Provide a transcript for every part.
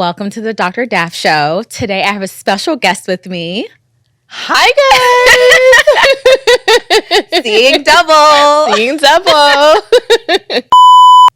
welcome to the Dr. Daf Show. Today I have a special guest with me. Hi guys! Seeing double. Seeing double.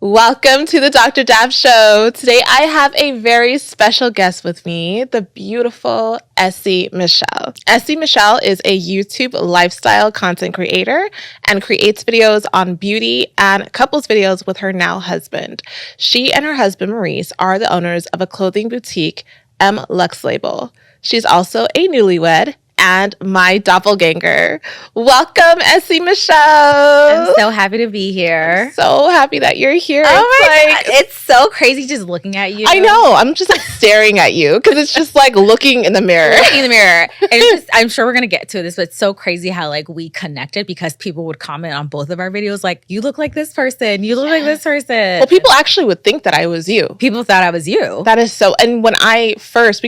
Welcome to the Dr. Daf Show. Today I have a very special guest with me, the beautiful Essie Michelle. Essie Michelle is a YouTube lifestyle content creator and creates videos on beauty and couples videos with her now husband. She and her husband Maurice are the owners of a clothing boutique, M Lux Label. She's also a newlywed and my doppelganger. Welcome, Essie Michelle. I'm so happy to be here. I'm so happy that you're here. Oh my God. It's so crazy just looking at you. I know. I'm just like staring at you because it's just like looking in the mirror. Looking in the mirror. And it's just, I'm sure we're going to get to this, but it's so crazy how like we connected because people would comment on both of our videos like, you look like this person. You look like this person. Well, people actually would think that I was you. People thought I was you. That is so. And when we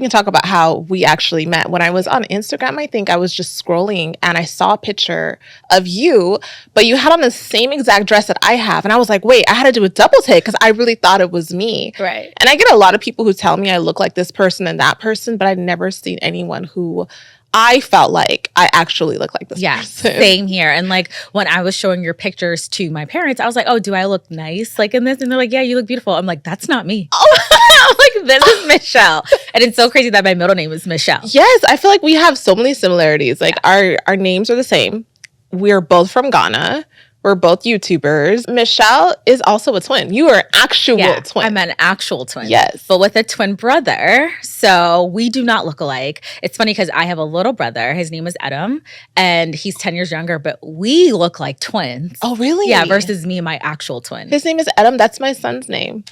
can talk about how we actually met. When I was on Instagram, I think I was just scrolling and I saw a picture of you, but you had on the same exact dress that I have. And I was like, wait, I had to do a double take because I really thought it was me. Right. And I get a lot of people who tell me I look like this person and that person, but I've never seen anyone who I felt like I actually look like this person. Same here. And like when I was showing your pictures to my parents, I was like, oh, do I look nice like in this? And they're like, yeah, you look beautiful. I'm like, that's not me. I'm like, this is Michelle. And it's so crazy that my middle name is Michelle. Yes, I feel like we have so many similarities. Like our names are the same. We're both from Ghana. We're both YouTubers. Michelle is also a twin. You are an actual twin. I'm an actual twin. Yes. But with a twin brother. So we do not look alike. It's funny because I have a little brother. His name is Adam. And he's 10 years younger. But we look like twins. Oh, really? Yeah, versus me and my actual twin. His name is Adam. That's my son's name.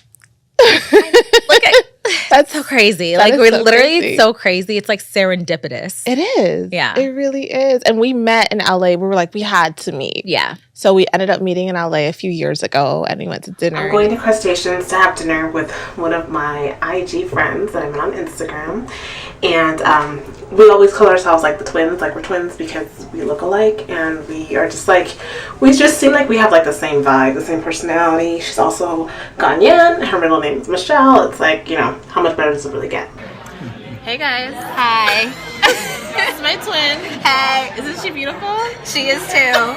Look at that's so crazy. Like we're so literally crazy. It's so crazy. It's like serendipitous. It is. Yeah. It really is. And we met in LA. We were like, we had to meet. Yeah. So we ended up meeting in LA a few years ago and we went to dinner. I'm going to Crustaceans to have dinner with one of my IG friends that I met on Instagram. And we always call ourselves like the twins, like we're twins because we look alike and we are just like, we just seem like we have like the same vibe, the same personality. She's also Ghanaian. Her middle name is Michelle. It's like, you know, how much better does it really get? Hey guys. Hi. This is my twin. Hey. Isn't she beautiful? She is too.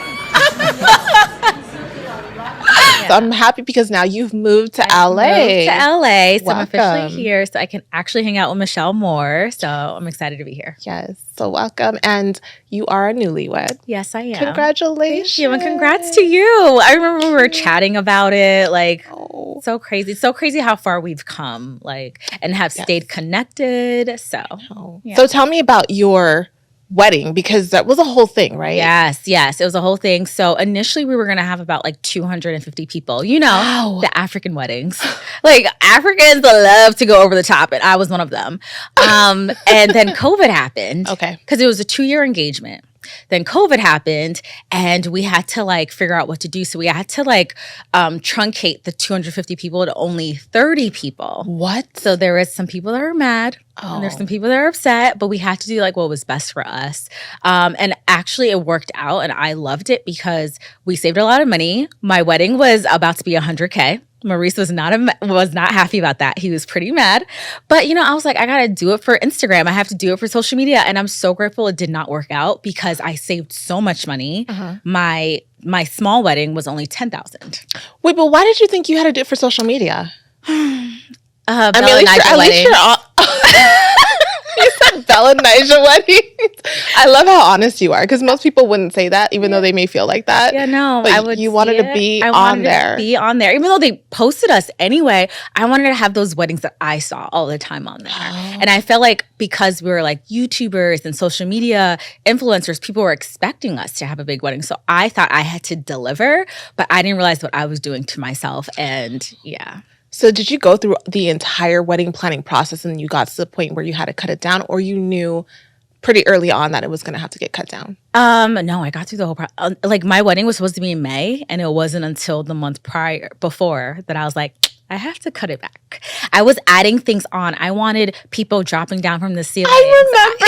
So I'm happy because now you've moved to LA. Moved to LA. So Welcome. I'm officially here so I can actually hang out with Michelle more. So I'm excited to be here. Yes. So welcome. And you are a newlywed. Yes, I am. Congratulations. Thank you. And congrats to you. I remember we were chatting about it. Like, so crazy. So crazy how far we've come, like, and have stayed connected. So, So tell me about your wedding because that was a whole thing, right? Yes. It was a whole thing. So initially we were going to have about like 250 people, you know, the African weddings. Like Africans love to go over the top and I was one of them. And then COVID happened. Okay. Because it was a 2-year engagement. Then COVID happened and we had to like figure out what to do. So we had to like truncate the 250 people to only 30 people. What? So there was some people that were mad and there's some people that are upset, but we had to do like what was best for us. And actually it worked out and I loved it because we saved a lot of money. My wedding was about to be $100K. Maurice was not happy about that. He was pretty mad. But, you know, I was like, I got to do it for Instagram. I have to do it for social media. And I'm so grateful it did not work out because I saved so much money. My small wedding was only $10,000. Wait, but why did you think you had to do it for social media? At least you're You said Bella and Nigel wedding. I love how honest you are because most people wouldn't say that, even though they may feel like that. Yeah, no, but you wanted to be on there. Be on there, even though they posted us anyway. I wanted to have those weddings that I saw all the time on there, and I felt like because we were like YouTubers and social media influencers, people were expecting us to have a big wedding. So I thought I had to deliver, but I didn't realize what I was doing to myself, and yeah. So did you go through the entire wedding planning process and you got to the point where you had to cut it down, or you knew pretty early on that it was going to have to get cut down? No, I got through the whole process. Like my wedding was supposed to be in May and it wasn't until the month before that I was like, I have to cut it back. I was adding things on. I wanted people dropping down from the ceiling. I remember.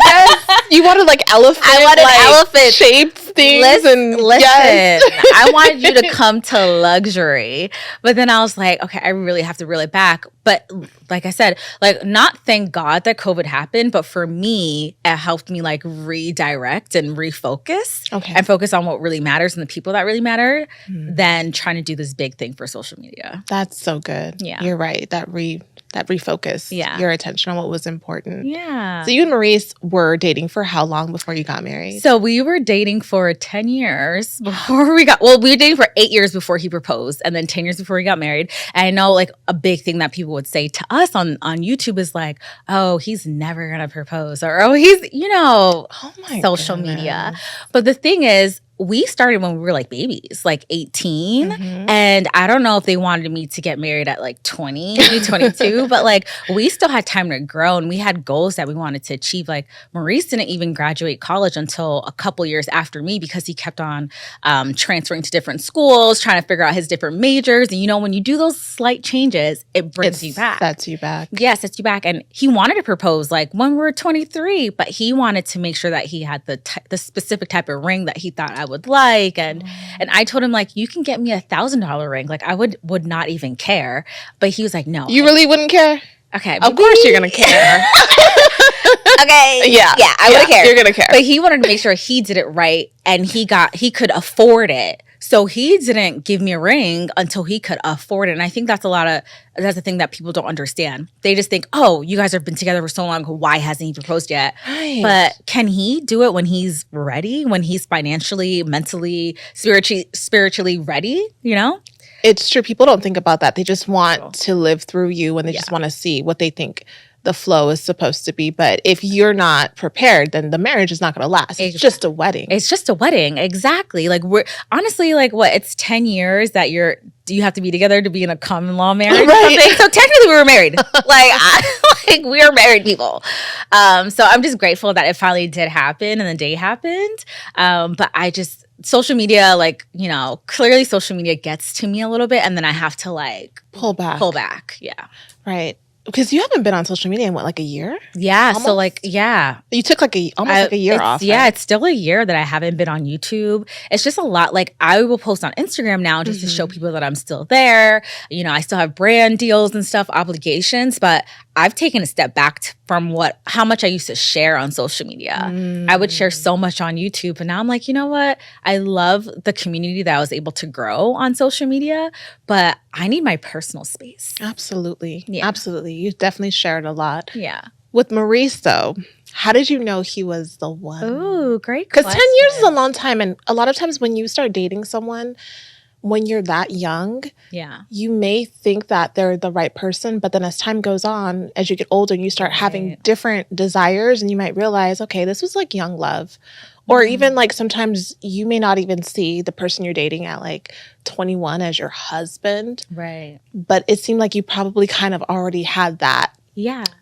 Yes. You wanted like elephant. I wanted elephant shaped things. Listen, yes. I wanted you to come to luxury. But then I was like, okay, I really have to reel it back. but like I said, like not thank God that COVID happened, but for me, it helped me like redirect and refocus and focus on what really matters and the people that really matter than trying to do this big thing for social media. That's so good. Yeah. You're right. That refocus your attention on what was important. Yeah. So you and Maurice were dating for how long before you got married? So we were dating for 10 years before we were dating for 8 years before he proposed and then 10 years before we got married. And I know like a big thing that people would say to us on YouTube is like, oh, he's never going to propose or, oh, he's, social media. But the thing is, we started when we were like babies, like 18. And I don't know if they wanted me to get married at like 20, maybe 22, but like we still had time to grow and we had goals that we wanted to achieve. Like Maurice didn't even graduate college until a couple years after me because he kept on transferring to different schools, trying to figure out his different majors. And when you do those slight changes, it brings you back. Sets you back. Yeah, sets you back. And he wanted to propose like when we were 23, but he wanted to make sure that he had the specific type of ring that he thought I would like. And I told him like, you can get me $1,000 ring. Like I would not even care. But he was like, no. You really wouldn't care? Okay. Of course you're going to care. Okay. Yeah. Yeah, I would care. You're going to care. But he wanted to make sure he did it right and he could afford it. So he didn't give me a ring until he could afford it. And I think that's the thing that people don't understand. They just think, oh, you guys have been together for so long. Why hasn't he proposed yet? Right. But can he do it when he's ready, when he's financially, mentally, spiritually ready, It's true. People don't think about that. They just want to live through you and they just want to see what they think the flow is supposed to be. But if you're not prepared, then the marriage is not going to last. It's just a wedding. It's just a wedding. Exactly. Like we're honestly like what? It's 10 years that you have to be together to be in a common law marriage. Right. So technically we were married. like we are married people. So I'm just grateful that it finally did happen and the day happened. But social media, clearly social media gets to me a little bit and then I have to like pull back. Yeah. Right. Because you haven't been on social media in a year? Yeah. Almost? So like, yeah. You took almost a year off. Yeah, right? it's still a year that I haven't been on YouTube. It's just a lot. Like I will post on Instagram now just to show people that I'm still there. I still have brand deals and stuff, obligations, but I've taken a step back from how much I used to share on social media. I would share so much on YouTube, and now I'm like, you know what? I love the community that I was able to grow on social media, but I need my personal space. Absolutely. Yeah. Absolutely. You definitely shared a lot. Yeah. With Maurice, though, how did you know he was the one? Ooh, great question. question. 10 years is a long time, and a lot of times when you start dating someone, when you're that young, you may think that they're the right person, but then as time goes on, as you get older, you start having different desires and you might realize, okay, this was like young love. Or even like sometimes you may not even see the person you're dating at like 21 as your husband. Right. But it seemed like you probably kind of already had that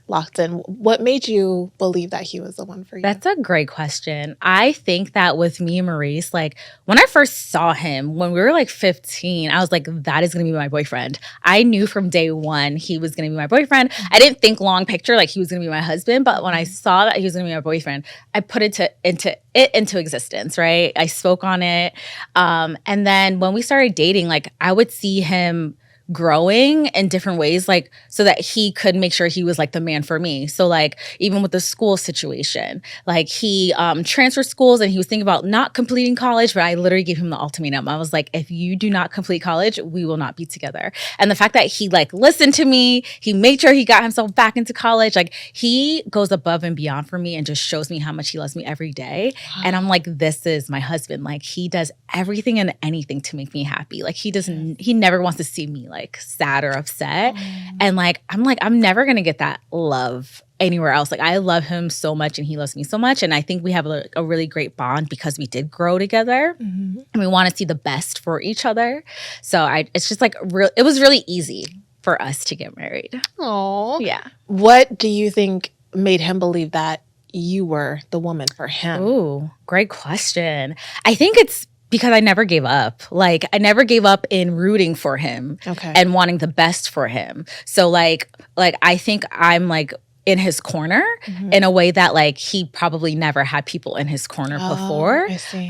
locked in. What made you believe that he was the one for you? That's a great question. I think that with me and Maurice, like when I first saw him, when we were like 15, I was like, that is going to be my boyfriend. I knew from day one he was going to be my boyfriend. I didn't think long picture like he was going to be my husband, but when I saw that he was going to be my boyfriend, I put it into existence, right? I spoke on it. And then when we started dating, like I would see him growing in different ways, like so that he could make sure he was like the man for me. So like even with the school situation, like he transferred schools and he was thinking about not completing college, but I literally gave him the ultimatum. I was like, if you do not complete college, we will not be together. And the fact that he like listened to me, he made sure he got himself back into college, like he goes above and beyond for me and just shows me how much he loves me every day. Wow. And I'm like, this is my husband. Like he does everything and anything to make me happy. Like he never wants to see me like sad or upset. And I'm never gonna get that love anywhere else. Like I love him so much and he loves me so much. And I think we have a really great bond because we did grow together and we want to see the best for each other. So it's just like it was really easy for us to get married. Oh, yeah. What do you think made him believe that you were the woman for him? Ooh, great question. I think it's because I never gave up. Like I never gave up in rooting for him and wanting the best for him. So like I think I'm like in his corner in a way that like he probably never had people in his corner before, I see.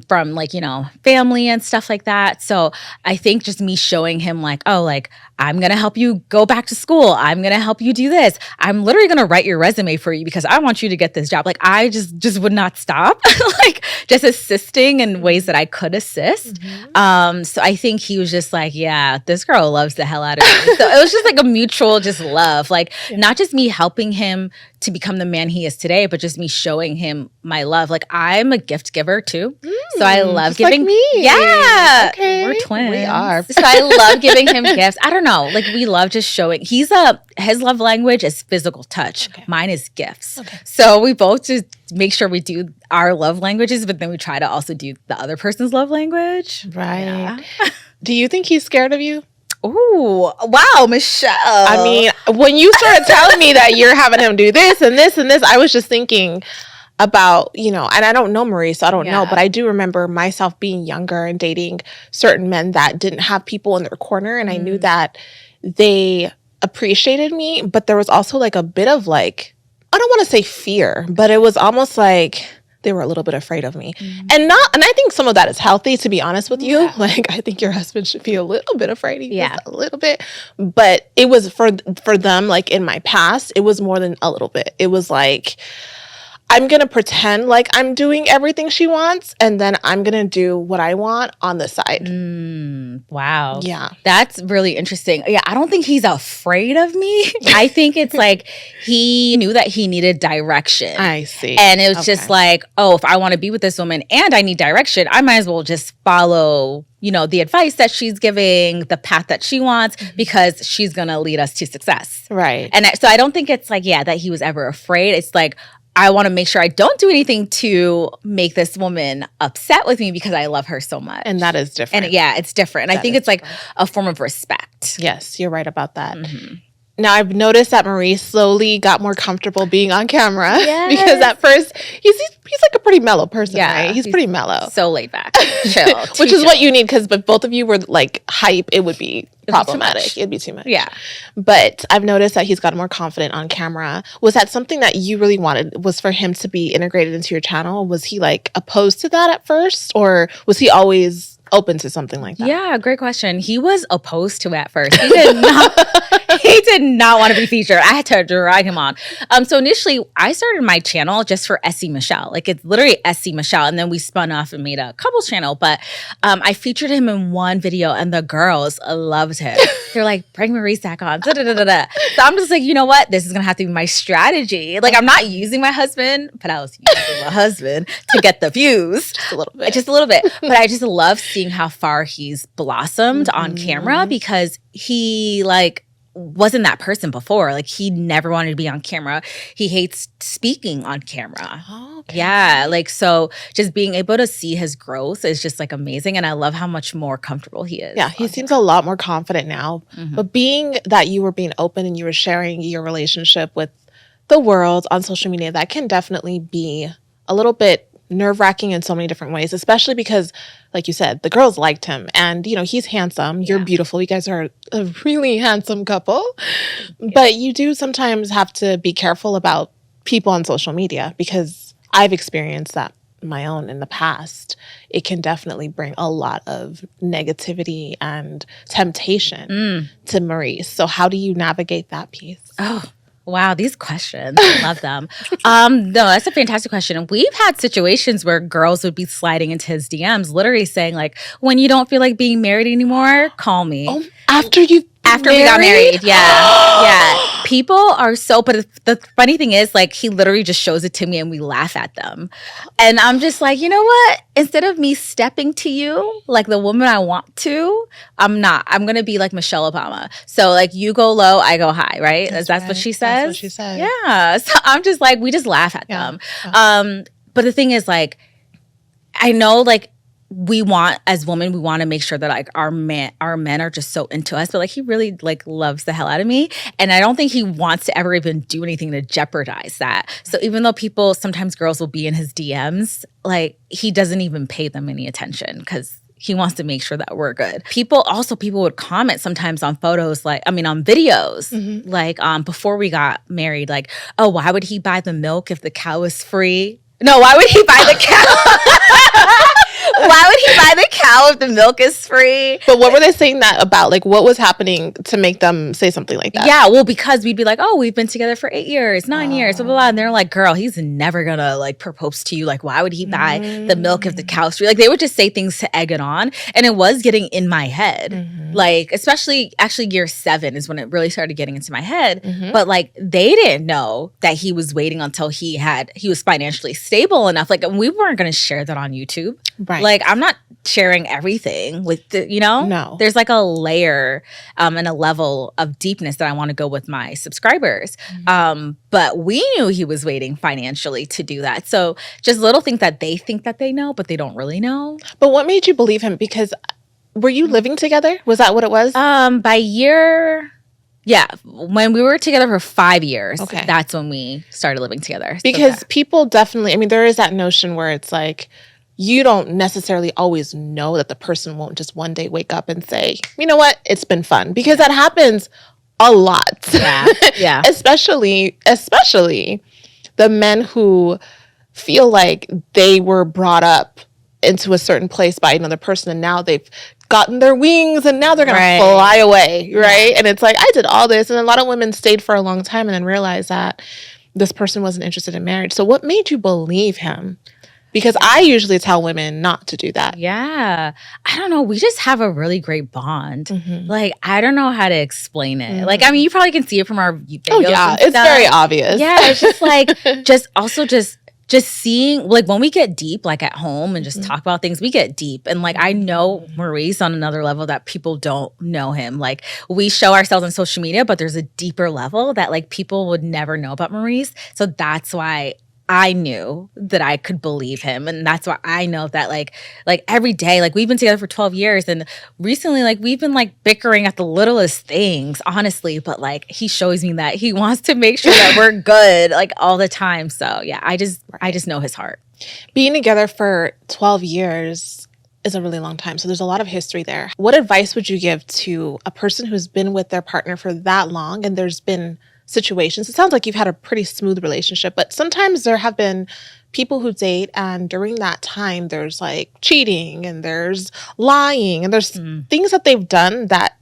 from like, family and stuff like that. So I think just me showing him like, oh, like I'm going to help you go back to school. I'm going to help you do this. I'm literally going to write your resume for you because I want you to get this job. Like I just would not stop like just assisting in ways that I could assist. So I think he was just like, yeah, this girl loves the hell out of me. So it was just like a mutual just love, like not just me helping him to become the man he is today, but just me showing him my love. Like I'm a gift giver too. So I love just giving like me. Yeah. Okay. We're twins. We are. So I love giving him gifts. I don't know. Like we love just showing. His love language is physical touch. Okay. Mine is gifts. Okay. So we both just make sure we do our love languages, but then we try to also do the other person's love language. Right. Yeah. Do you think he's scared of you? Ooh, wow, Michelle. I mean, when you started telling me that you're having him do this and this and this, I was just thinking about, and I don't know Marie, so I don't know, but I do remember myself being younger and dating certain men that didn't have people in their corner. And I knew that they appreciated me, but there was also like a bit of like, I don't want to say fear, but it was almost like they were a little bit afraid of me. And I think some of that is healthy, to be honest with you. Like, I think your husband should be a little bit afraid of you, just a little bit. But it was for them, like in my past, it was more than a little bit. It was like, I'm going to pretend like I'm doing everything she wants, and then I'm going to do what I want on the side. Wow. Yeah. That's really interesting. Yeah, I don't think he's afraid of me. I think it's like he knew that he needed direction. I see. And it was just like, oh, if I want to be with this woman and I need direction, I might as well just follow, the advice that she's giving, the path that she wants, because she's going to lead us to success. Right. And so I don't think it's like, that he was ever afraid. It's like, I want to make sure I don't do anything to make this woman upset with me because I love her so much. And that is different. And it's different. And I think it's like a form of respect. Yes, you're right about that. Now, I've noticed that Marie slowly got more comfortable being on camera because at first he's like a pretty mellow person, right? He's pretty mellow. So laid back. Chill. Which is what you need, because if both of you were like hype, it would be problematic. It'd be too much. Yeah. But I've noticed that he's gotten more confident on camera. Was that something that you really wanted, was for him to be integrated into your channel? Was he like opposed to that at first, or was he always open to something like that? Yeah, great question. He was opposed to it at first. He did not want to be featured. I had to drag him on. So initially, I started my channel just for Essie Michelle. Like it's literally Essie Michelle. And then we spun off and made a couples channel. But I featured him in one video and the girls loved him. They're like, bring Maurice back on. So I'm just like, you know what? This is going to have to be my strategy. Like I'm not using my husband, but I was using my husband to get the views. Just a little bit. But I just love seeing how far he's blossomed on camera, because he like wasn't that person before. Like he never wanted to be on camera. He hates speaking on camera. Yeah, like so just being able to see his growth is just like amazing, and I love how much more comfortable he is. Yeah, he seems a lot more confident now. But being that you were being open and you were sharing your relationship with the world on social media, that can definitely be a little bit nerve-wracking in so many different ways, especially because, like you said, the girls liked him, and he's handsome, you're beautiful, you guys are a really handsome couple. But you do sometimes have to be careful about people on social media, because I've experienced that my own in the past. It can definitely bring a lot of negativity and temptation to Maurice. So how do you navigate that piece? Wow, these questions. I love them. No, that's a fantastic question. We've had situations where girls would be sliding into his DMs, literally saying like, when you don't feel like being married anymore, call me. After we got married, yeah. People are but the funny thing is, like, he literally just shows it to me and we laugh at them. And I'm just like, you know what? Instead of me stepping to you like the woman I want to, I'm not. I'm going to be like Michelle Obama. So, like, you go low, I go high, right? That's what she says? That's what she said. Yeah. So I'm just like, we just laugh at them. But the thing is, like, I know, like, we want, as women, we want to make sure that like our men are just so into us, but like he really like loves the hell out of me, and I don't think he wants to ever even do anything to jeopardize that. So even though sometimes girls will be in his DMs, like he doesn't even pay them any attention, because he wants to make sure that we're good. People would comment sometimes on photos, like, I mean, on videos, like before we got married, like, oh, why would he buy the milk if the cow is free? No, why would he buy the cow? Why would he buy the cow if the milk is free? But what were they saying that about? Like, what was happening to make them say something like that? Yeah, well, because we'd be like, oh, we've been together for 8 years, 9 years, blah, blah, blah. And they're like, girl, he's never gonna like propose to you. Like, why would he buy the milk if the cow's free? Like, they would just say things to egg it on. And it was getting in my head. Like, especially actually year 7 is when it really started getting into my head. But like, they didn't know that he was waiting until he was financially stable enough. Like, we weren't gonna share that on YouTube. Right. Like, I'm not sharing everything with No. There's like a layer and a level of deepness that I want to go with my subscribers. But we knew he was waiting financially to do that. So just little things that they think that they know, but they don't really know. But what made you believe him? Because were you living together? Was that what it was? By year... Yeah, when we were together for 5 years, that's when we started living together. Because people definitely, I mean, there is that notion where it's like, you don't necessarily always know that the person won't just one day wake up and say, you know what, it's been fun. Because that happens a lot. Yeah. especially the men who feel like they were brought up into a certain place by another person and now they've gotten their wings and now they're going to fly away, right? And it's like, I did all this. And a lot of women stayed for a long time and then realized that this person wasn't interested in marriage. So what made you believe him? Because I usually tell women not to do that. Yeah. I don't know. We just have a really great bond. Like, I don't know how to explain it. Like, I mean, you probably can see it from our videos. Oh, yeah. It's very obvious. Yeah. It's just like, just seeing, like, when we get deep, like at home and just talk about things, we get deep. And like, I know Maurice on another level that people don't know him. Like, we show ourselves on social media, but there's a deeper level that like people would never know about Maurice. So that's why I knew that I could believe him. And that's why I know that like every day, like we've been together for 12 years and recently like we've been like bickering at the littlest things, honestly. But like he shows me that he wants to make sure that we're good like all the time. So yeah, I just know his heart. Being together for 12 years is a really long time. So there's a lot of history there. What advice would you give to a person who's been with their partner for that long and there's been situations? It sounds like you've had a pretty smooth relationship, but sometimes there have been people who date and during that time there's like cheating and there's lying and there's things that they've done that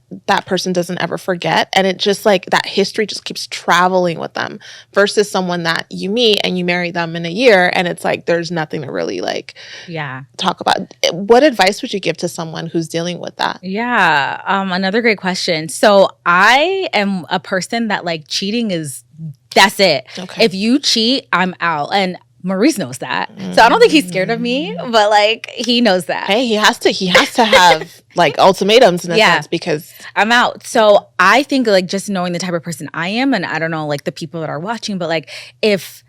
person doesn't ever forget, and it just like that history just keeps traveling with them versus someone that you meet and you marry them in a year and it's like there's nothing to really like talk about. What advice would you give to someone who's dealing with that? Yeah, another great question. So I am a person that like cheating is, that's it. If you cheat, I'm out. And Maurice knows that. So I don't think he's scared of me, but like he knows that. Hey, he has to have like ultimatums in a sense because I'm out. So I think like just knowing the type of person I am, and I don't know like the people that are watching, but like if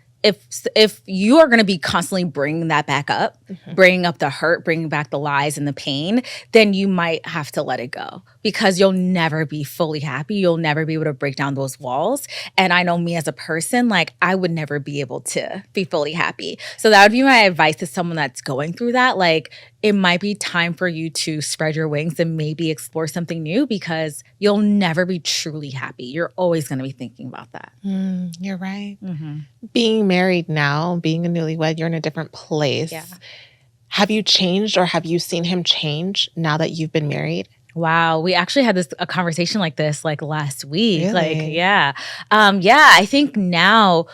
you are going to be constantly bringing that back up, bringing up the hurt, bringing back the lies and the pain, then you might have to let it go because you'll never be fully happy. You'll never be able to break down those walls. And I know me as a person, like I would never be able to be fully happy. So that would be my advice to someone that's going through that. Like it might be time for you to spread your wings and maybe explore something new because you'll never be truly happy. You're always going to be thinking about that. You're right. Being married now, being a newlywed, you're in a different place. Yeah. Have you changed or have you seen him change now that you've been married? Wow. We actually had a conversation like this like last week. Really? Like, yeah. I think now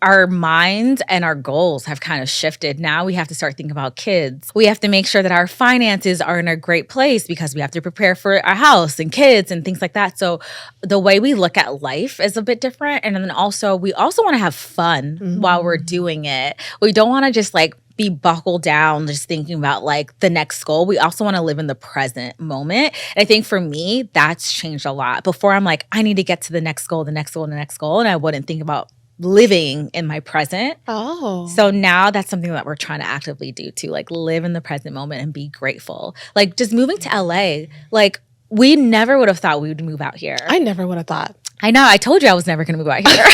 our minds and our goals have kind of shifted. Now we have to start thinking about kids. We have to make sure that our finances are in a great place because we have to prepare for our house and kids and things like that. So the way we look at life is a bit different. And then we also want to have fun while we're doing it. We don't want to just like be buckled down just thinking about like the next goal. We also want to live in the present moment. And I think for me, that's changed a lot. Before I'm like, I need to get to the next goal, the next goal, the next goal. And I wouldn't think about living in my present. So now that's something that we're trying to actively do to like live in the present moment and be grateful. Like just moving to LA, like we never would have thought we would move out here. I never would have thought. I know. I told you I was never going to move out here.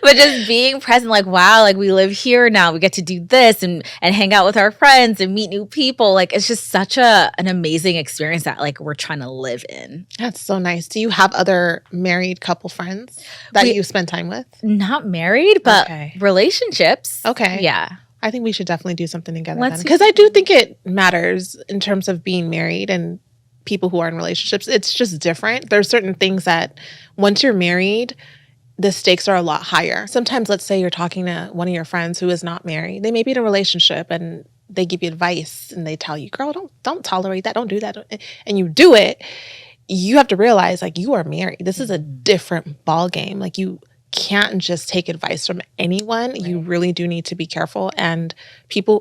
But just being present, like, wow, like we live here now. We get to do this and hang out with our friends and meet new people. Like, it's just such an amazing experience that like we're trying to live in. That's so nice. Do you have other married couple friends that you spend time with? Not married, but Okay. relationships. Okay. Yeah. I think we should definitely do something together Let's do because I do think it matters in terms of being married and people who are in relationships. It's just different. There's certain things that once you're married, the stakes are a lot higher. Sometimes, let's say you're talking to one of your friends who is not married. They may be in a relationship and they give you advice and they tell you, girl, don't tolerate that. Don't do that. And you do it. You have to realize like you are married. This is a different ball game. Like you can't just take advice from anyone. Right. You really do need to be careful. And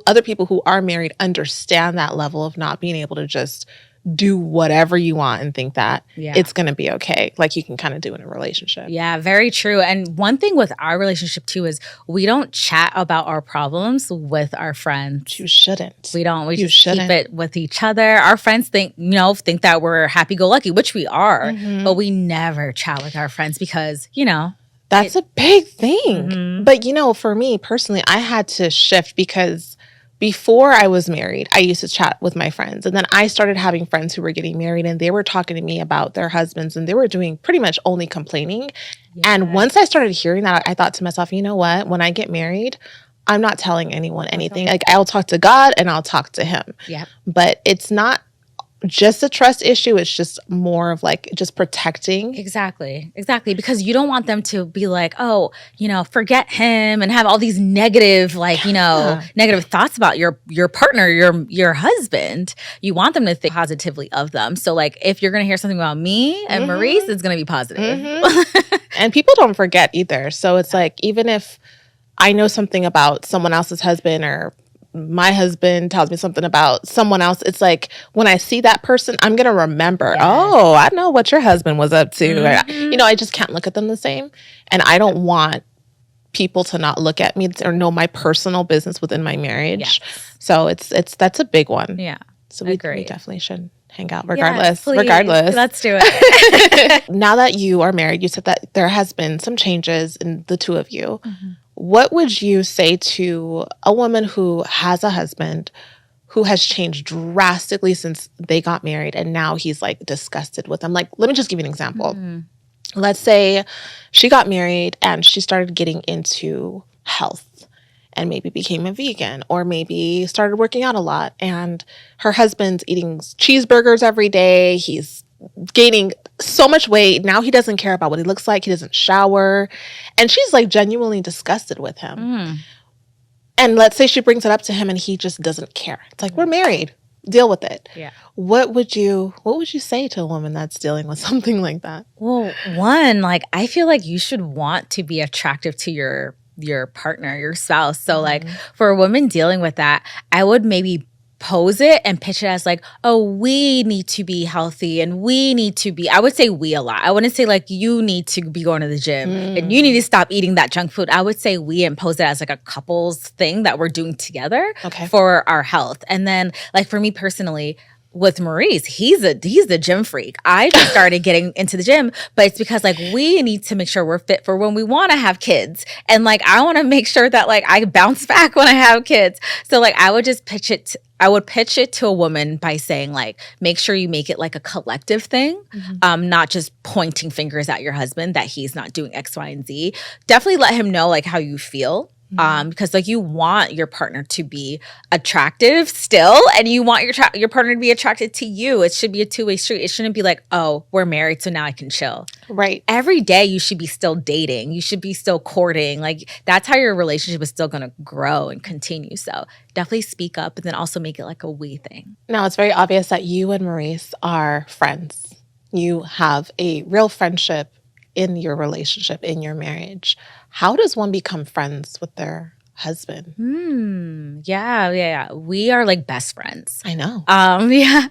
other people who are married understand that level of not being able to just do whatever you want and think that it's going to be okay. Like you can kind of do in a relationship. Yeah, very true. And one thing with our relationship too is we don't chat about our problems with our friends. You shouldn't. We don't. We just keep it with each other. Our friends think that we're happy-go-lucky, which we are, but we never chat with our friends because, that's a big thing. But, for me personally, I had to shift because before I was married, I used to chat with my friends. And then I started having friends who were getting married and they were talking to me about their husbands and they were doing pretty much only complaining. Yeah. And once I started hearing that, I thought to myself, you know what? When I get married, I'm not telling anyone anything. Like I'll talk to God and I'll talk to him. Yeah. But it's not just a trust issue. It's just more of like just protecting. Exactly. Because you don't want them to be like, oh, forget him and have all these negative, negative thoughts about your partner, your husband. You want them to think positively of them. So like if you're going to hear something about me and Maurice, it's going to be positive. And people don't forget either. So it's like, even if I know something about someone else's husband or my husband tells me something about someone else, it's like when I see that person, I'm going to remember, oh, I know what your husband was up to. I just can't look at them the same. And I don't want people to not look at me or know my personal business within my marriage. Yes. So that's a big one. Yeah. So we definitely should hang out regardless. Let's do it. Now that you are married, you said that there has been some changes in the two of you. What would you say to a woman who has a husband who has changed drastically since they got married and now he's like disgusted with them? Like, let me just give you an example. Let's say she got married and she started getting into health and maybe became a vegan or maybe started working out a lot and her husband's eating cheeseburgers every day. He's gaining so much weight. Now he doesn't care about what he looks like. He doesn't shower. And she's like genuinely disgusted with him. And let's say she brings it up to him and he just doesn't care. It's like, we're married. Deal with it. Yeah. What would you say to a woman that's dealing with something like that? Well, one, like I feel like you should want to be attractive to your partner, your spouse. So like for a woman dealing with that, I would maybe pose it and pitch it as like, oh, we need to be healthy and we need to be, I would say we a lot. I wouldn't say like you need to be going to the gym and you need to stop eating that junk food. I would say we and pose it as like a couples thing that we're doing together for our health. And then like for me personally, with Maurice, he's the gym freak. I just started getting into the gym, but it's because like we need to make sure we're fit for when we want to have kids. And like I want to make sure that like I bounce back when I have kids. So like I would just pitch it to a woman by saying like, make sure you make it like a collective thing, not just pointing fingers at your husband that he's not doing X, Y, and Z. Definitely let him know like how you feel. Because like you want your partner to be attractive still, and you want your partner to be attracted to you. It should be a two-way street. It shouldn't be like, oh, we're married, so now I can chill. Right. Every day you should be still dating. You should be still courting. Like that's how your relationship is still going to grow and continue. So definitely speak up, and then also make it like a we thing. Now it's very obvious that you and Maurice are friends. You have a real friendship in your relationship, in your marriage. How does one become friends with their husband? Yeah. We are like best friends. I know. Yeah.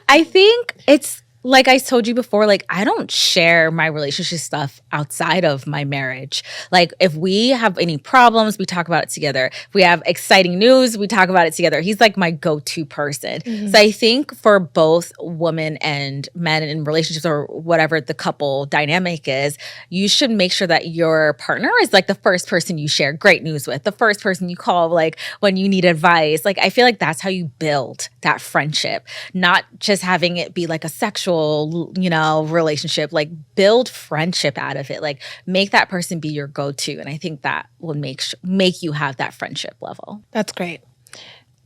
I think it's like I told you before, like I don't share my relationship stuff outside of my marriage. Like if we have any problems, we talk about it together. If we have exciting news, we talk about it together. He's like my go-to person. So I think for both women and men in relationships or whatever the couple dynamic is, you should make sure that your partner is like the first person you share great news with, the first person you call like when you need advice. Like I feel like that's how you build that friendship, not just having it be like a sexual, relationship. Like build friendship out of it. Like make that person be your go-to, and I think that will make you have that friendship level. That's great.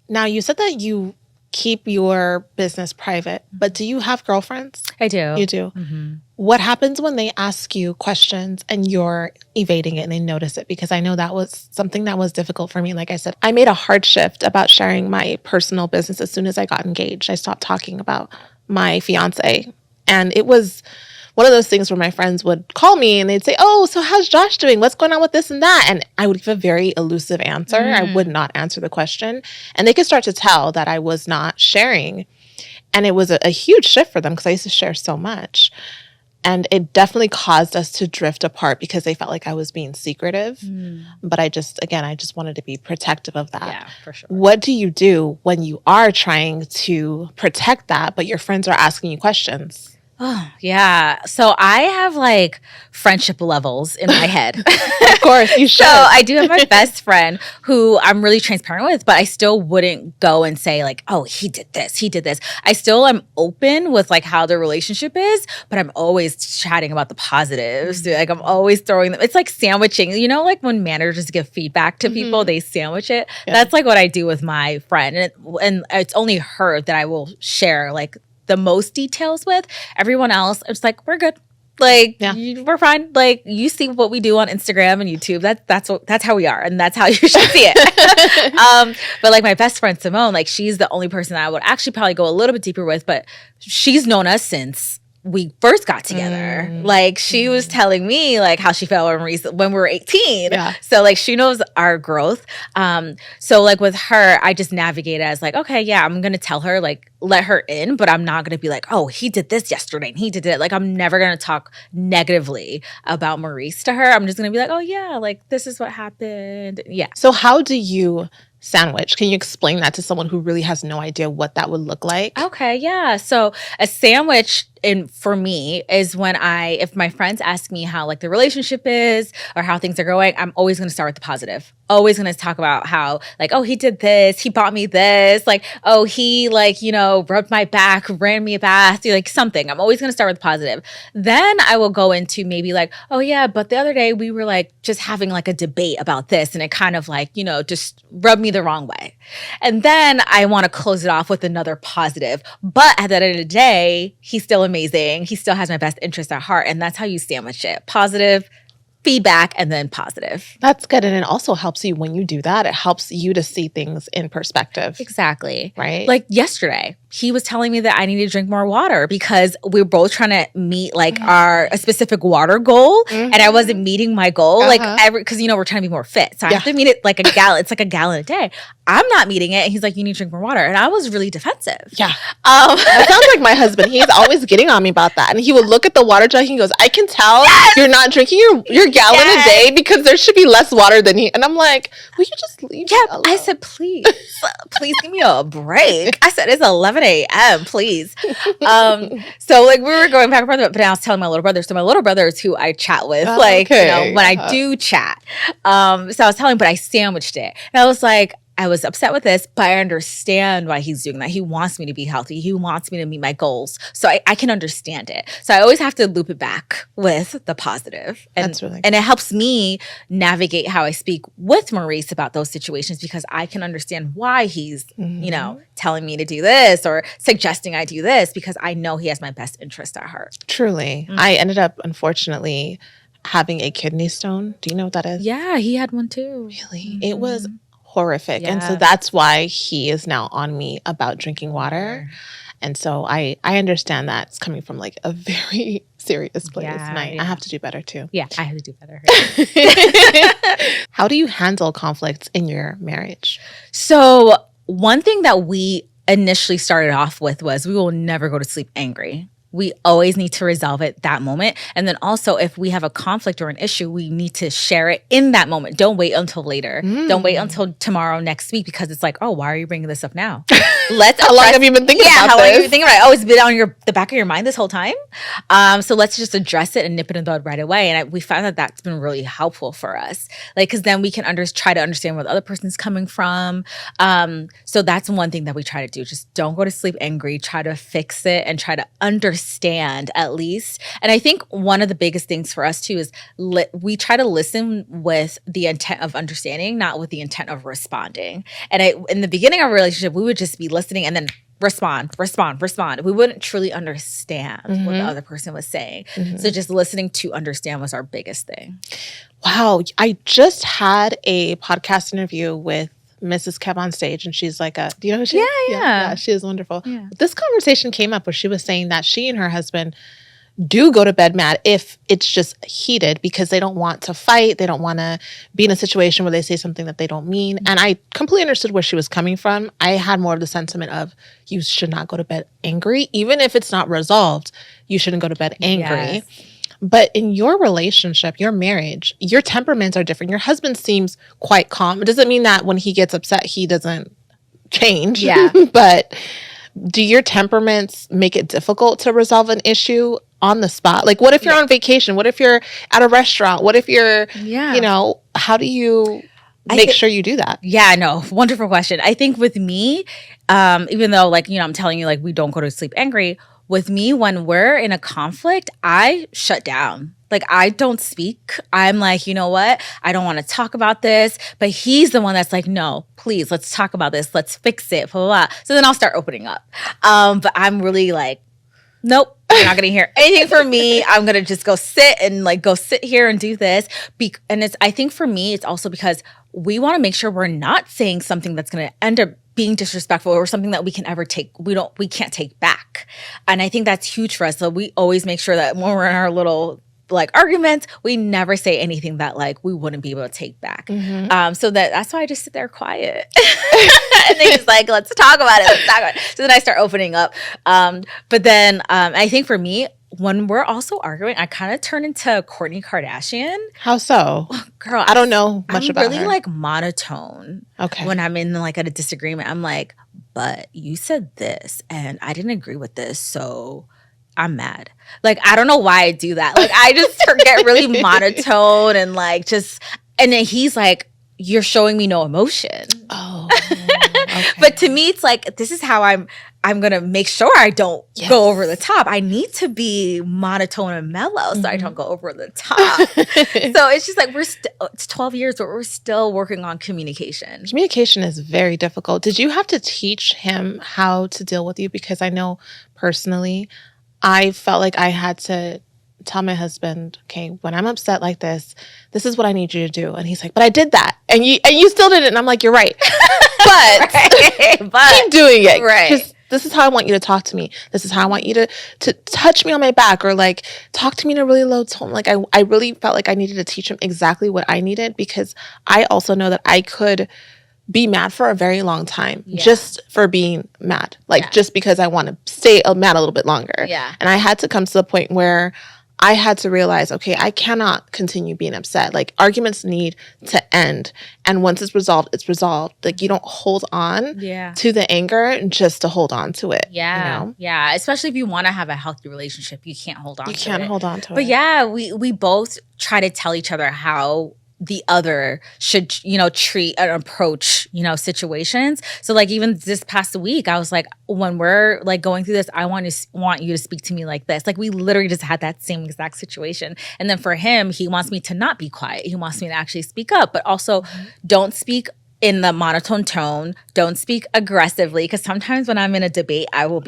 Now, you said that you keep your business private, but do you have girlfriends? I do. You do. What happens when they ask you questions and you're evading it and they notice it? Because I know that was something that was difficult for me. Like I said, I made a hard shift about sharing my personal business as soon as I got engaged. I stopped talking about my fiance. And it was one of those things where my friends would call me and they'd say, "Oh, so how's Josh doing? What's going on with this and that?" And I would give a very elusive answer. I would not answer the question. And they could start to tell that I was not sharing. And it was a huge shift for them because I used to share so much. And it definitely caused us to drift apart because they felt like I was being secretive. But I just wanted to be protective of that. Yeah, for sure. What do you do when you are trying to protect that, but your friends are asking you questions? Oh, yeah. So I have like friendship levels in my head. Of course, you should. So I do have my best friend who I'm really transparent with, but I still wouldn't go and say like, "Oh, he did this, he did this." I still am open with like how the relationship is, but I'm always chatting about the positives. Like I'm always throwing them. It's like sandwiching. You know, like when managers give feedback to people, they sandwich it. Yeah. That's like what I do with my friend. And it's only her that I will share like the most details with. Everyone else, it's like, we're good. Like we're fine. Like you see what we do on Instagram and YouTube. That's how we are, and that's how you should see it. But like my best friend Simone, like she's the only person that I would actually probably go a little bit deeper with. But she's known us since we first got together. Like she was telling me like how she felt when we were 18. Yeah. So like she knows our growth. So like with her, I just navigate as like, okay, yeah, I'm gonna tell her, like let her in, but I'm not gonna be like, "Oh, he did this yesterday and he did it." Like I'm never gonna talk negatively about Maurice to her. I'm just gonna be like, "Oh yeah, like this is what happened." Yeah. So how do you sandwich? Can you explain that to someone who really has no idea what that would look like? Okay, yeah. So a sandwich for me is when if my friends ask me how like the relationship is or how things are going, I'm always going to start with the positive. Always going to talk about how like, "Oh, he did this, he bought me this, like, oh, he like, rubbed my back, ran me a bath," like something. I'm always going to start with the positive. Then I will go into maybe like, "Oh yeah, but the other day we were like just having like a debate about this and it kind of like, just rubbed me the wrong way." And then I want to close it off with another positive. But at the end of the day, he's still amazing. He still has my best interest at heart. And that's how you sandwich it. Positive, feedback, and then positive. That's good. And it also helps you when you do that. It helps you to see things in perspective. Exactly. Right? Like yesterday, he was telling me that I need to drink more water because we were both trying to meet like a specific water goal, and I wasn't meeting my goal. Like because we're trying to be more fit, so I have to meet it like a gallon. It's like a gallon a day. I'm not meeting it, and he's like, "You need to drink more water," and I was really defensive. Yeah, that sounds like my husband. He's always getting on me about that, and he would look at the water jug. And he goes, "I can tell you're not drinking your gallon a day because there should be less water than he." And I'm like, "Will you just leave?" Yeah, I said, "Please, please give me a break." I said, "It's 11 a.m. Please." So like we were going back and forth, but I was telling my little brother. So my little brother is who I chat with, when I do chat. So I was telling him, but I sandwiched it, and I was like, I was upset with this, but I understand why he's doing that. He wants me to be healthy. He wants me to meet my goals. So I can understand it. So I always have to loop it back with the positive. And, That's really good. And it helps me navigate how I speak with Maurice about those situations because I can understand why he's, telling me to do this or suggesting I do this because I know he has my best interest at heart. Truly. I ended up, unfortunately, having a kidney stone. Do you know what that is? Yeah, he had one too. Really? It was horrific. And so that's why he is now on me about drinking water. And so I understand that it's coming from like a very serious place. And I have to do better too. Yeah, I have to do better. How do you handle conflicts in your marriage? So one thing that we initially started off with was we will never go to sleep angry. we always need to resolve it that moment. And then also, if we have a conflict or an issue, we need to share it in that moment. Don't wait until later. Don't wait until tomorrow, next week, because it's like, oh, why are you bringing this up now? How long have you been thinking about how long have you this? been thinking about it? Oh, it's been on the back of your mind this whole time. So let's just address it and nip it in the bud right away. And we found that that's been really helpful for us. Like, because then we can try to understand where the other person's coming from. So that's one thing that we try to do. Just don't go to sleep angry. Try to fix it and try to understand at least. And I think one of the biggest things for us too is we try to listen with the intent of understanding, not with the intent of responding. And in the beginning of a relationship, we would just be listening and then respond. We wouldn't truly understand what the other person was saying. So just listening to understand was our biggest thing. Wow. I just had a podcast interview with Mrs. Kev on stage, and she's like do you know who she is? Yeah. She is wonderful. Yeah. This conversation came up where she was saying that she and her husband do go to bed mad if it's just heated because they don't want to fight. They don't want to be in a situation where they say something that they don't mean. And I completely understood where she was coming from. I had more of the sentiment of you should not go to bed angry. Even if it's not resolved, you shouldn't go to bed angry. Yes. But in your relationship, your marriage, your temperaments are different. Your husband seems quite calm. It doesn't mean that when he gets upset, he doesn't change. Yeah. But do your temperaments make it difficult to resolve an issue on the spot? Like, what if you're on vacation? What if you're at a restaurant? What if you're, how do you make sure you do that? Yeah, no, wonderful question. I think with me, even though I'm telling you, we don't go to sleep angry, with me, when we're in a conflict, I shut down. I don't speak. I'm like, you know what? I don't want to talk about this. But he's the one that's like, no, please, let's talk about this. Let's fix it. Blah, blah, blah. So then I'll start opening up. But I'm really like, nope, you're not going to hear anything from me. I'm going to just go sit here and do this. And I think for me, it's also because we want to make sure we're not saying something that's going to end up being disrespectful or something that we can ever we can't take back. And I think that's huge for us. So we always make sure that when we're in our little arguments, we never say anything that we wouldn't be able to take back. So that's why I just sit there quiet. And then he's like, let's talk about it. So then I start opening up. But then I think for me, when we're also arguing, I kind of turn into Kourtney Kardashian. How so? Girl, I don't know much about her. I'm really monotone. Okay. When I'm in at a disagreement, I'm like, but you said this and I didn't agree with this, so I'm mad. I don't know why I do that. I just get really monotone and and then he's like, you're showing me no emotion. Oh. Okay. But to me, it's this is how I'm going to make sure I don't go over the top. I need to be monotone and mellow so I don't go over the top. So it's just it's 12 years, but we're still working on communication. Communication is very difficult. Did you have to teach him how to deal with you? Because I know personally, I felt like I had to tell my husband, okay, when I'm upset like this is what I need you to do. And he's like, but I did that. And you still did it. And I'm like, you're right. But keep doing it. Right. Because this is how I want you to talk to me. This is how I want you to touch me on my back or talk to me in a really low tone. I really felt like I needed to teach him exactly what I needed because I also know that I could be mad for a very long time just for being mad. Just because I want to stay mad a little bit longer. Yeah. And I had to come to the point where I had to realize, okay, I cannot continue being upset. Arguments need to end. And once it's resolved, it's resolved. You don't hold on to the anger just to hold on to it. Yeah. You know? Yeah. Especially if you want to have a healthy relationship, you can't hold on to it. You can't hold on to it. But yeah, we both try to tell each other how the other should, treat and approach, situations. So even this past week, I was like, when we're going through this, I want you to speak to me like this. We literally just had that same exact situation. And then for him, he wants me to not be quiet. He wants me to actually speak up, but also don't speak in the monotone tone. Don't speak aggressively. Because sometimes when I'm in a debate, I will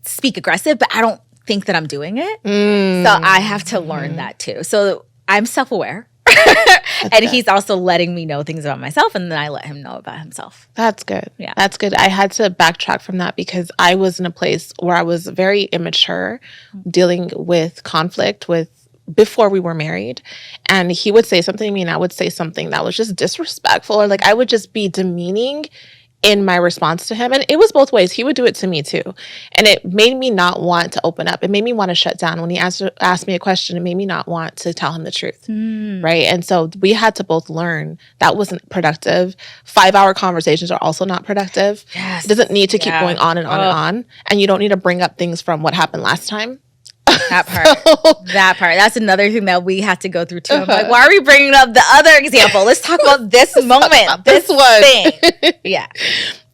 speak aggressive, but I don't think that I'm doing it. So I have to learn that too. So I'm self-aware. And he's also letting me know things about myself, and then I let him know about himself. That's good. Yeah. That's good. I had to backtrack from that because I was in a place where I was very immature dealing with conflict before we were married. And he would say something to me and I would say something that was just disrespectful or I would just be demeaning in my response to him. And it was both ways. He would do it to me too. And it made me not want to open up. It made me want to shut down. When he asked me a question, it made me not want to tell him the truth. Right. And so we had to both learn that wasn't productive. 5-hour conversations are also not productive. Yes. It doesn't need to keep going on and on and on. And you don't need to bring up things from what happened last time. That part. That part. That's another thing that we had to go through too. I'm like, why are we bringing up the other example? Let's talk about this moment, this one thing. Yeah.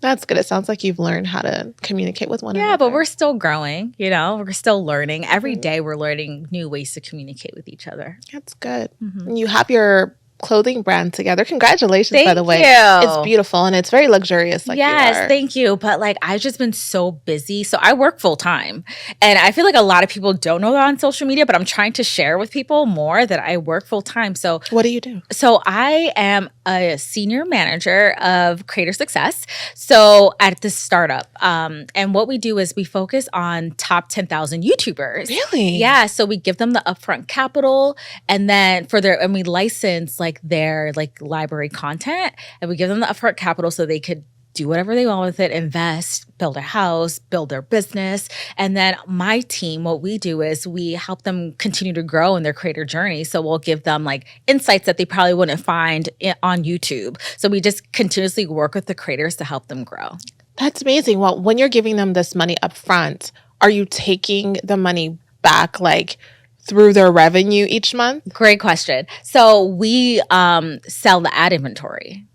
That's good. It sounds like you've learned how to communicate with one another. Yeah, but we're still growing, you know, we're still learning. Every day we're learning new ways to communicate with each other. That's good. And you have your clothing brand together. Congratulations, by the way. Thank you. It's beautiful and it's very luxurious. Like yes, you are. thank you. But like, I've just been so busy. So I work full time. And I feel like a lot of people don't know that on social media, but I'm trying to share with people more that I work full time. So What do you do? So I am a senior manager of creator success. So at this startup, and what we do is we focus on top 10,000 YouTubers. Really? Yeah. So we give them the upfront capital, and then and we license like their like library content, and we give them the upfront capital so they could do whatever they want with it, invest, build a house, build their business. And then my team, what we do is we help them continue to grow in their creator journey. So we'll give them like insights that they probably wouldn't find on YouTube. So we just continuously work with the creators to help them grow. That's amazing. Well, when you're giving them this money up front, are you taking the money back like through their revenue each month? Great question. So we sell the ad inventory.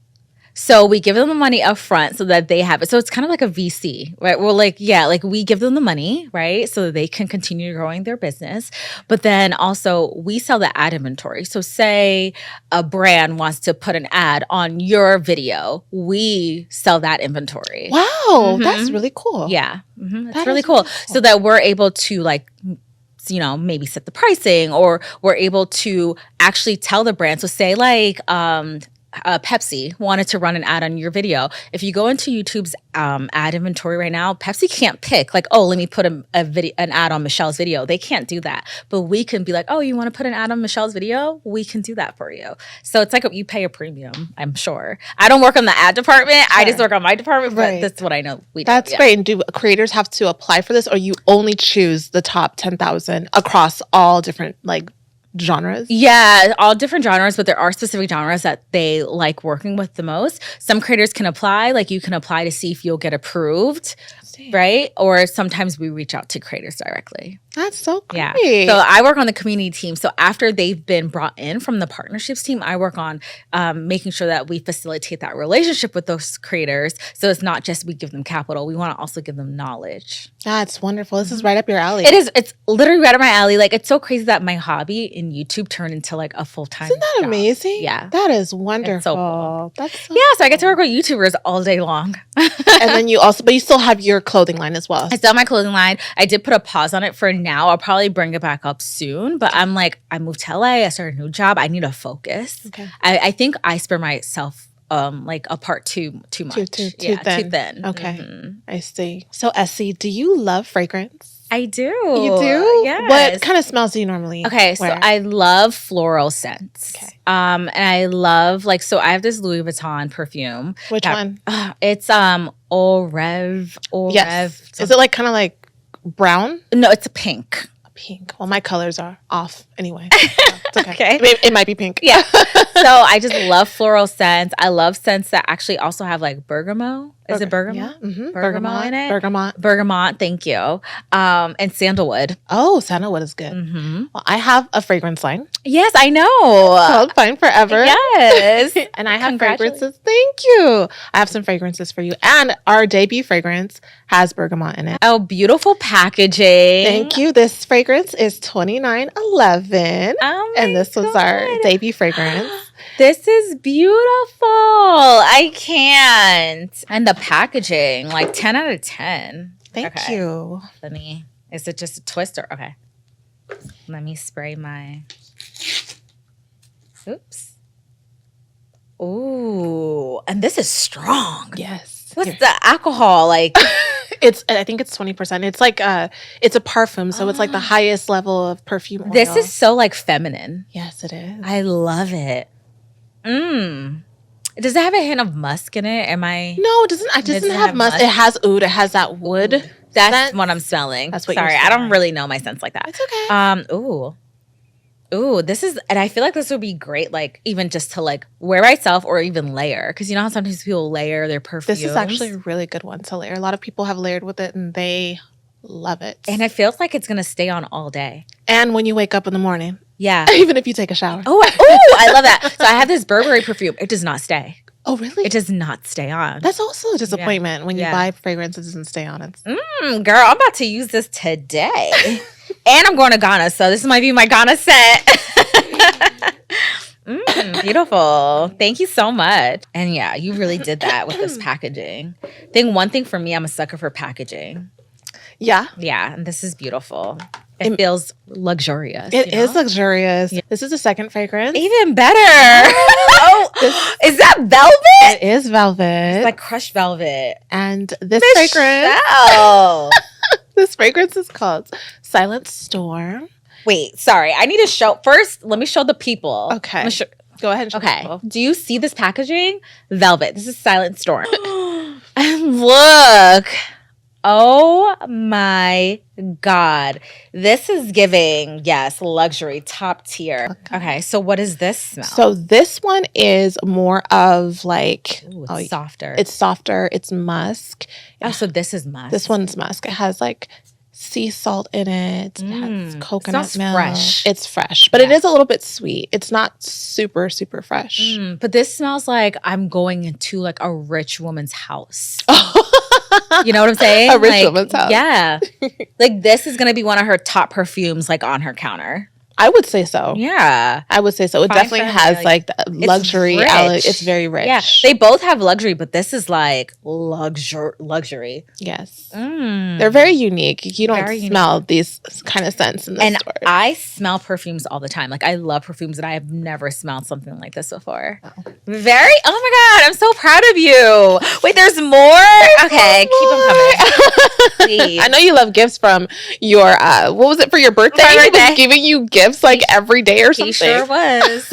So we give them the money up front so that they have it. So it's kind of like a VC, right? We're like, yeah, like we give them the money, right? So that they can continue growing their business. But then also we sell the ad inventory. So say a brand wants to put an ad on your video, we sell that inventory. Wow, that's really cool. Yeah, it's That really is cool. really cool. So that we're able to like, you know, maybe set the pricing, or we're able to actually tell the brand. So say like, Pepsi wanted to run an ad on your video. If you go into YouTube's ad inventory right now, Pepsi can't pick like, oh, let me put an ad on Michelle's video. They can't do that. But we can be like, oh, you want to put an ad on Michelle's video? We can do that for you. So it's like you pay a premium, I'm sure. I don't work on the ad department. I just work on my department, but that's what I know we do. That's great. And do creators have to apply for this, or you only choose the top 10,000 across all different like genres? Yeah, all different genres, but there are specific genres that they like working with the most. Some creators can apply, like you can apply to see if you'll get approved, right? Or sometimes we reach out to creators directly. That's so great. Yeah. So I work on the community team. So after they've been brought in from the partnerships team, I work on making sure that we facilitate that relationship with those creators. So it's not just we give them capital. We want to also give them knowledge. That's wonderful. This is right up your alley. It is. It's literally right up my alley. Like, it's so crazy that my hobby in YouTube turned into like a full-time Isn't that job. amazing? Yeah. That is wonderful. It's so cool. That's so Yeah, so I get to work with YouTubers all day long. And then but you still have your clothing line as well. I still have my clothing line. I did put a pause on it for now. I'll probably bring it back up soon. But I'm like, I moved to LA. I started a new job. I need to focus. Okay. I think I spare myself like apart too much. Too thin. thin. Okay. Mhm. I see. So Essie, do you love fragrance? I do. You do? Yes. What kind of smells do you normally Okay, so wear? I love floral scents. Okay. And I love so I have this Louis Vuitton perfume. Which one? It's Au Rev. Yes. Is it like kind of like brown? No, it's a pink. Pink. Well, my colors are off anyway. So it's okay. Okay. It might be pink. Yeah. So I just love floral scents. I love scents that actually also have like bergamot. Is it bergamot? Yeah. Mm-hmm. Bergamot in it? Bergamot. Thank you. And sandalwood. Oh, sandalwood is good. Mm-hmm. Well, I have a fragrance line Yes, I know. called Fine Forever. Yes. And I have Congratulations. fragrances. Thank you. I have some fragrances for you. And our debut fragrance has bergamot in it. Oh, beautiful packaging. Thank you. This fragrance is $29.11. Oh my And this was our God. debut fragrance. This is beautiful. I can't. And the packaging, like 10 out of 10. Thank Okay. you. Is it just a twister? Okay. Let me spray my. Oops. Ooh. And this is strong. Yes. What's the alcohol like? I think it's 20%. It's like it's a parfum, so it's like the highest level of perfume oil. This is so like feminine. Yes, it is. I love it. Does it have a hint of musk in it? Am I? No, it doesn't. It doesn't have musk. It has oud. It has that wood. That's scent. what I'm smelling. That's what Sorry, you're I don't smelling. really know my scents like that. It's okay. Ooh, this is, and I feel like this would be great, like even just to like wear myself or even layer, because you know how sometimes people layer their perfumes. This is actually a really good one to layer. A lot of people have layered with it and they love it. and it feels like it's gonna stay on all day. And when you wake up in the morning, Yeah. even if you take a shower. Oh, I love that. So I have this Burberry perfume. It does not stay. Oh, really? It does not stay on. That's also a disappointment when you Yeah. buy fragrance, it doesn't stay on. It's Girl, I'm about to use this today. And I'm going to Ghana, so this might be my Ghana set. Beautiful. Thank you so much. And yeah, you really did that with this packaging. One thing for me, I'm a sucker for packaging. yeah. Yeah, and this is beautiful. It feels luxurious. It you know? is luxurious. Yeah. This is the second fragrance. Even better. Is that velvet? It is velvet. It's like crushed velvet. And this fragrance, Oh. this fragrance is called Silent Storm. Wait, sorry. I need to show first. Let me show the people. Okay. Let me show- Go ahead and show Okay. people. Do you see this packaging? Velvet. This is Silent Storm. And look. Oh my God. This is giving, yes, luxury, top tier. Okay. So what does this smell? So this one is more of like, Ooh, it's softer. It's softer. It's musk. oh, so this is musk. This one's musk. It has like sea salt in it. It has coconut smells milk. fresh. It's fresh, but it is a little bit sweet. It's not super, super fresh. But this smells like I'm going into like a rich woman's house. You know what I'm saying? A rich Like, woman's house. Yeah. Like this is going to be one of her top perfumes like on her counter. I would say so. Yeah. I would say so. It Fine definitely for her, has like the luxury. rich. It's very rich. Yeah. They both have luxury, but this is like luxury. Yes. Mm. They're very unique. You don't Very smell these kind of scents in the And store. I smell perfumes all the time. Like I love perfumes, and I have never smelled something like this before. Oh my God, I'm so proud of you. Wait, there's more? Okay, keep them coming. Please. I know you love gifts from your what was it for your birthday? My He was birthday. giving you gifts like every day or something. He sure was.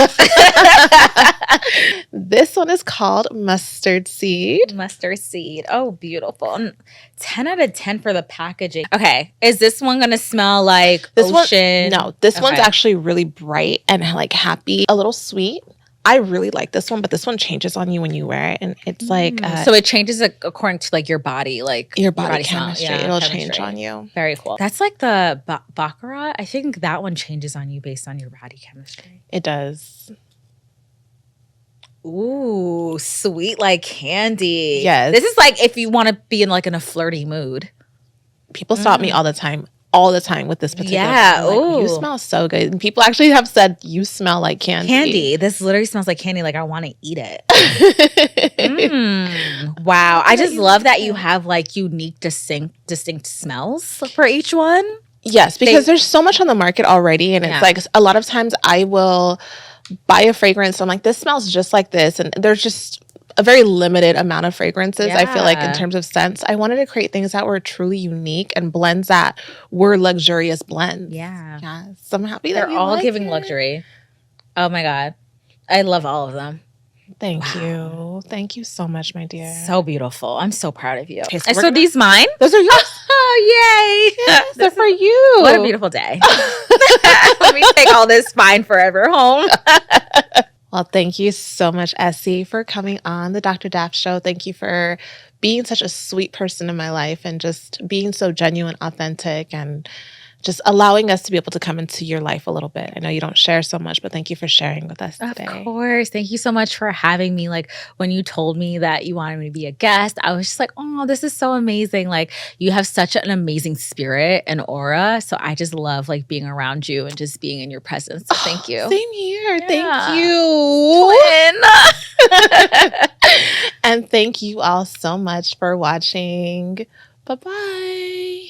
This one is called Mustard Seed. Mustard seed. Oh, beautiful. 10 out of 10 for the packaging. Okay. Is this one going to smell like This ocean? one, no, this one's Okay. actually really bright and like happy, a little sweet. I really like this one, but this one changes on you when you wear it, and it's like So it changes according to like your body, like your body smell. chemistry. Yeah, It'll chemistry. change on you. Very cool. That's like the Baccarat. I think that one changes on you based on your body chemistry. It does. Ooh, sweet like candy. Yes. This is like if you want to be in like in a flirty mood. People stop me all the time with this particular. Yeah, scent. Like, you ooh. smell so good, and people actually have said you smell like candy. Candy. This literally smells like candy. Like I want to eat it. Wow. I just love that you have like unique, distinct smells for each one. Yes, because there's so much on the market already, and Yeah. it's like a lot of times I will buy a fragrance. I'm like, this smells just like this, and there's just a very limited amount of fragrances. I feel like in Yeah. terms of scents, I wanted to create things that were truly unique and blends that were luxurious blends. Yeah. Yes, so I'm happy They're that you all like giving it. luxury. Oh my God. I love all of them. Thank you so much, my dear. So beautiful. I'm so proud of you. Okay, so And we're so gonna- these mine? Those are yours. Oh, yay. They're for you. What a beautiful day. Let me take all this fine forever home. Well, thank you so much, Essie, for coming on the Dr. Daf Show. Thank you for being such a sweet person in my life and just being so genuine, authentic, and just allowing us to be able to come into your life a little bit. I know you don't share so much, but thank you for sharing with us today. Of course. Thank you so much for having me. Like when you told me that you wanted me to be a guest, I was just like, oh, this is so amazing. Like you have such an amazing spirit and aura. So I just love like being around you and just being in your presence. So thank you. Same here. Yeah. Thank you. And thank you all so much for watching. Bye-bye.